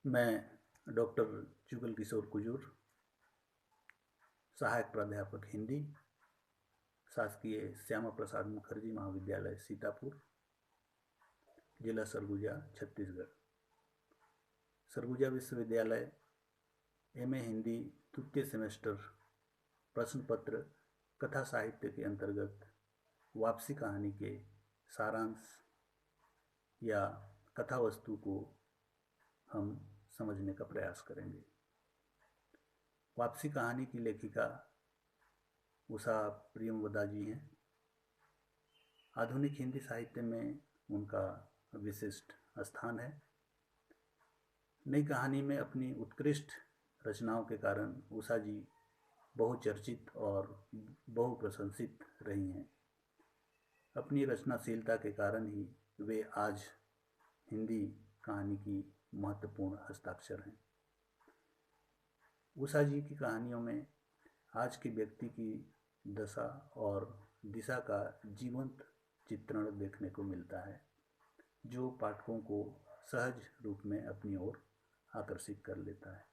मैं डॉक्टर जुगल किशोर कुजूर, सहायक प्राध्यापक हिंदी, शासकीय श्यामा प्रसाद मुखर्जी महाविद्यालय सीतापुर, जिला सरगुजा, छत्तीसगढ़। सरगुजा विश्वविद्यालय एमए हिंदी तृतीय सेमेस्टर प्रश्न पत्र कथा साहित्य के अंतर्गत वापसी कहानी के सारांश या कथा वस्तु को हम समझने का प्रयास करेंगे। वापसी कहानी की लेखिका उषा प्रियमवदा जी हैं। आधुनिक हिंदी साहित्य में उनका विशिष्ट स्थान है। नई कहानी में अपनी उत्कृष्ट रचनाओं के कारण उषा जी बहुचर्चित और बहुप्रशंसित रही हैं। अपनी रचनाशीलता के कारण ही वे आज हिंदी कहानी की महत्वपूर्ण हस्ताक्षर हैं। उषा जी की कहानियों में आज के व्यक्ति की दशा और दिशा का जीवंत चित्रण देखने को मिलता है, जो पाठकों को सहज रूप में अपनी ओर आकर्षित कर लेता है।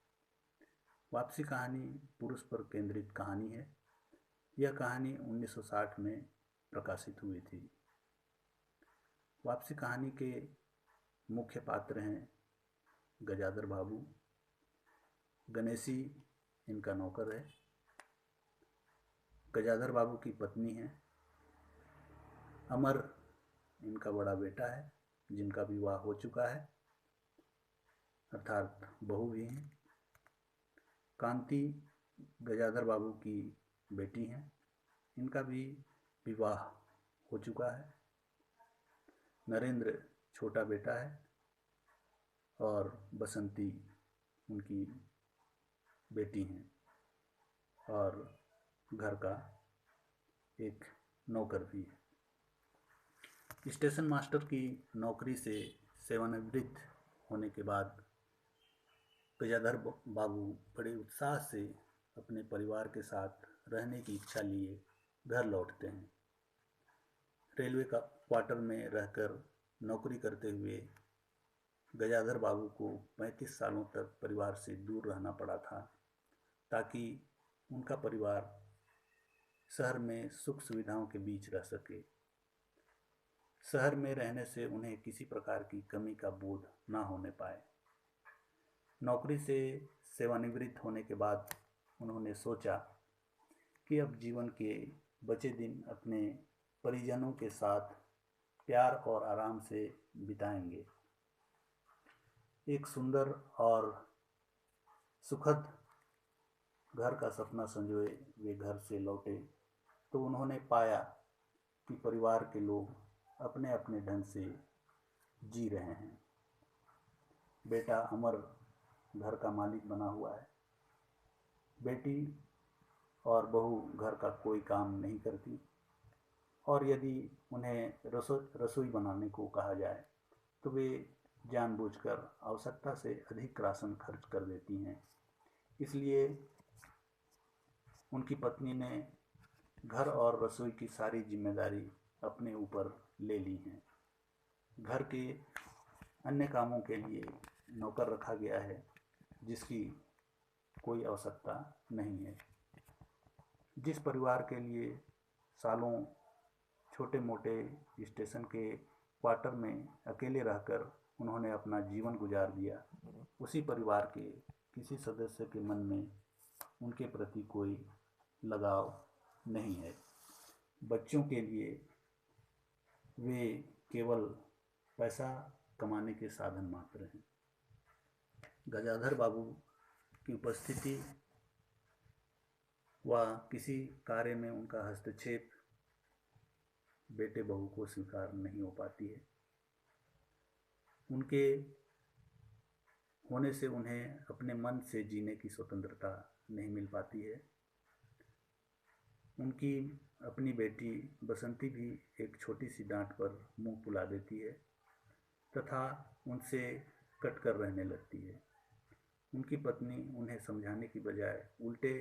वापसी कहानी पुरुष पर केंद्रित कहानी है। यह कहानी 1960 में प्रकाशित हुई थी। वापसी कहानी के मुख्य पात्र हैं गजाधर बाबू, गणेशी इनका नौकर है, गजाधर बाबू की पत्नी है, अमर इनका बड़ा बेटा है जिनका विवाह हो चुका है अर्थात बहू भी हैं, कांति गजाधर बाबू की बेटी हैं, इनका भी विवाह हो चुका है, नरेंद्र छोटा बेटा है और बसंती उनकी बेटी हैं और घर का एक नौकर भी है। स्टेशन मास्टर की नौकरी से सेवानिवृत्त होने के बाद गजाधर बाबू बड़े उत्साह से अपने परिवार के साथ रहने की इच्छा लिए घर लौटते हैं। रेलवे का क्वार्टर में रहकर नौकरी करते हुए गजाधर बाबू को 35 सालों तक परिवार से दूर रहना पड़ा था, ताकि उनका परिवार शहर में सुख सुविधाओं के बीच रह सके। शहर में रहने से उन्हें किसी प्रकार की कमी का बोध ना होने पाए। नौकरी से सेवानिवृत्त होने के बाद उन्होंने सोचा कि अब जीवन के बचे दिन अपने परिजनों के साथ प्यार और आराम से बिताएंगे। एक सुंदर और सुखद घर का सपना संजोए वे घर से लौटे तो उन्होंने पाया कि परिवार के लोग अपने अपने ढंग से जी रहे हैं। बेटा अमर घर का मालिक बना हुआ है, बेटी और बहू घर का कोई काम नहीं करती, और यदि उन्हें रसोई बनाने को कहा जाए तो वे जानबूझकर आवश्यकता से अधिक राशन खर्च कर देती हैं। इसलिए उनकी पत्नी ने घर और रसोई की सारी जिम्मेदारी अपने ऊपर ले ली है। घर के अन्य कामों के लिए नौकर रखा गया है जिसकी कोई आवश्यकता नहीं है। जिस परिवार के लिए सालों छोटे मोटे स्टेशन के क्वार्टर में अकेले रहकर उन्होंने अपना जीवन गुजार दिया, उसी परिवार के किसी सदस्य के मन में उनके प्रति कोई लगाव नहीं है। बच्चों के लिए वे केवल पैसा कमाने के साधन मात्र हैं। गजाधर बाबू की उपस्थिति व किसी कार्य में उनका हस्तक्षेप बेटे बहू को स्वीकार नहीं हो पाती है। उनके होने से उन्हें अपने मन से जीने की स्वतंत्रता नहीं मिल पाती है। उनकी अपनी बेटी बसंती भी एक छोटी सी डांट पर मुंह फुला देती है तथा उनसे कट कर रहने लगती है। उनकी पत्नी उन्हें समझाने की बजाय उल्टे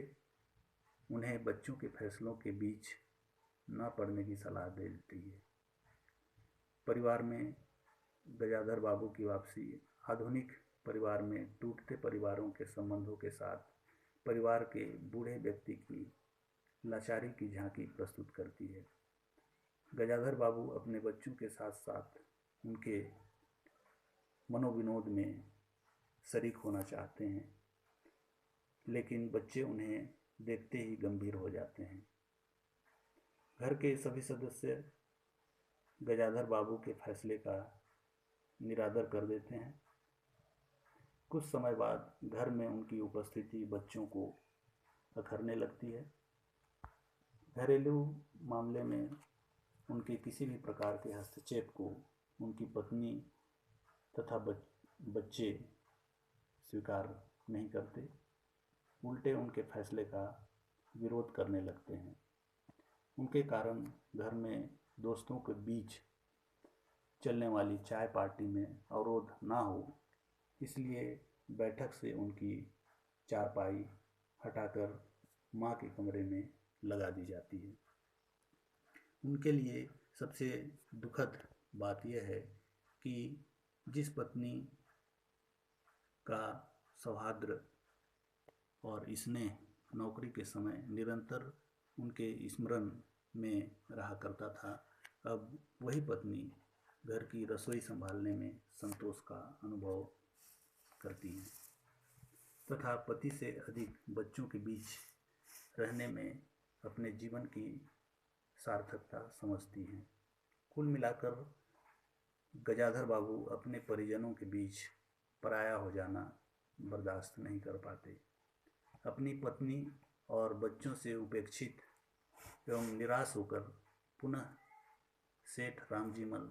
उन्हें बच्चों के फैसलों के बीच न पड़ने की सलाह दे देती है। परिवार में गजाधर बाबू की वापसी आधुनिक परिवार में टूटते परिवारों के संबंधों के साथ परिवार के बूढ़े व्यक्ति की लाचारी की झांकी प्रस्तुत करती है। गजाधर बाबू अपने बच्चों के साथ साथ उनके मनोविनोद में शरीक होना चाहते हैं, लेकिन बच्चे उन्हें देखते ही गंभीर हो जाते हैं। घर के सभी सदस्य गजाधर बाबू के फैसले का निरादर कर देते हैं। कुछ समय बाद घर में उनकी उपस्थिति बच्चों को अखरने लगती है। घरेलू मामले में उनके किसी भी प्रकार के हस्तक्षेप को उनकी पत्नी तथा बच्चे स्वीकार नहीं करते, उल्टे उनके फैसले का विरोध करने लगते हैं। उनके कारण घर में दोस्तों के बीच चलने वाली चाय पार्टी में अवरोध ना हो, इसलिए बैठक से उनकी चारपाई हटाकर माँ के कमरे में लगा दी जाती है। उनके लिए सबसे दुखद बात यह है कि जिस पत्नी का सौहार्द और स्नेह नौकरी के समय निरंतर उनके स्मरण में रहा करता था, अब वही पत्नी घर की रसोई संभालने में संतोष का अनुभव करती हैं तथा पति से अधिक बच्चों के बीच रहने में अपने जीवन की सार्थकता समझती हैं। कुल मिलाकर गजाधर बाबू अपने परिजनों के बीच पराया हो जाना बर्दाश्त नहीं कर पाते। अपनी पत्नी और बच्चों से उपेक्षित एवं निराश होकर पुनः सेठ रामजीमल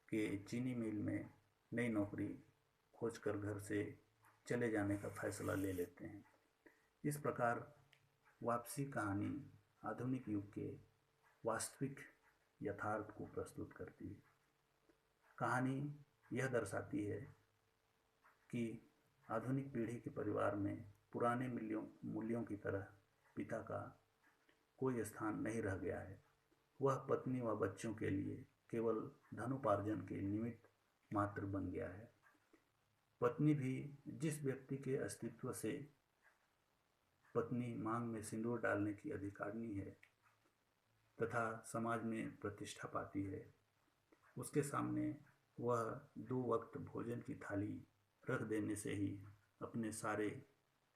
के चीनी मिल में नई नौकरी खोजकर घर से चले जाने का फैसला ले लेते हैं। इस प्रकार वापसी कहानी आधुनिक युग के वास्तविक यथार्थ को प्रस्तुत करती है। कहानी यह दर्शाती है कि आधुनिक पीढ़ी के परिवार में पुराने मूल्यों की तरह पिता का कोई स्थान नहीं रह गया है। वह पत्नी व बच्चों के लिए केवल धनोपार्जन के निमित्त मात्र बन गया है। पत्नी भी जिस व्यक्ति के अस्तित्व से पत्नी मांग में सिंदूर डालने की अधिकारिणी है तथा समाज में प्रतिष्ठा पाती है, उसके सामने वह 2 वक्त भोजन की थाली रख देने से ही अपने सारे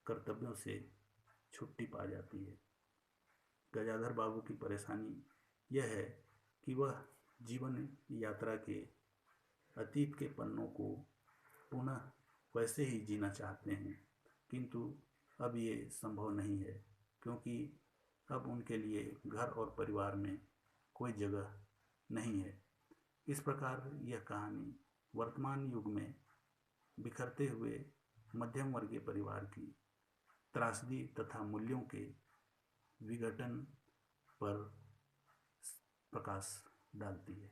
कर्तव्यों से छुट्टी पा जाती है। गजाधर बाबू की परेशानी यह है कि वह जीवन यात्रा के अतीत के पन्नों को पुनः वैसे ही जीना चाहते हैं, किंतु अब ये संभव नहीं है, क्योंकि अब उनके लिए घर और परिवार में कोई जगह नहीं है। इस प्रकार यह कहानी वर्तमान युग में बिखरते हुए मध्यम वर्गीय परिवार की त्रासदी तथा मूल्यों के विघटन पर प्रकाश डालती है।